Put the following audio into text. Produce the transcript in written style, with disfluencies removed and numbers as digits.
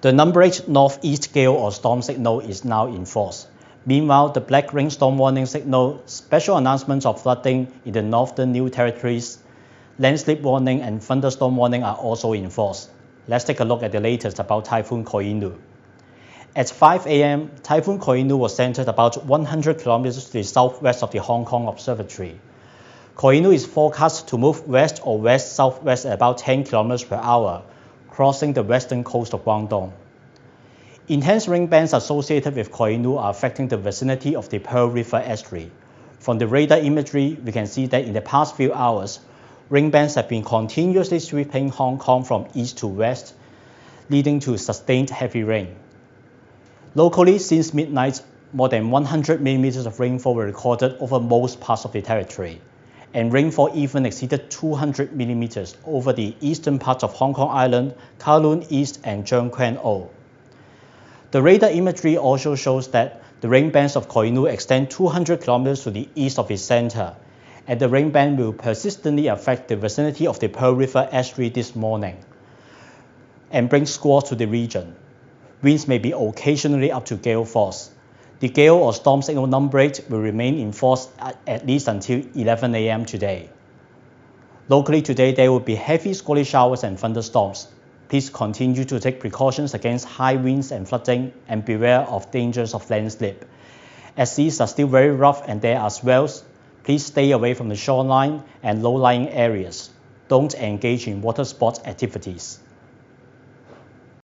The number 8 northeast gale or storm signal is now in force. Meanwhile, the black rainstorm warning signal, special announcements of flooding in the northern New Territories, landslip warning and thunderstorm warning are also in force. Let's take a look at the latest about Typhoon Koinu. At 5 a.m., Typhoon Koinu was centered about 100 kilometers to the southwest of the Hong Kong Observatory. Koinu is forecast to move west or west-southwest at about 10 kilometers per hour, crossing the western coast of Guangdong. Intense rain bands associated with Koinu are affecting the vicinity of the Pearl River estuary. From the radar imagery, we can see that in the past few hours, rain bands have been continuously sweeping Hong Kong from east to west, leading to sustained heavy rain. Locally, since midnight, more than 100 millimeters of rainfall were recorded over most parts of the territory, and rainfall even exceeded 200 millimeters over the eastern parts of Hong Kong Island, Kowloon East, and Tseung Kwan O. The radar imagery also shows that the rain bands of Koinu extend 200 kilometers to the east of its center, and the rain band will persistently affect the vicinity of the Pearl River estuary this morning and bring squalls to the region. Winds may be occasionally up to gale force. The gale or storm signal number 8 will remain in force at least until 11 a.m. today. Locally today, there will be heavy squally showers and thunderstorms. Please continue to take precautions against high winds and flooding and beware of dangers of landslip. As seas are still very rough and there are swells, please stay away from the shoreline and low-lying areas. Don't engage in water sports activities.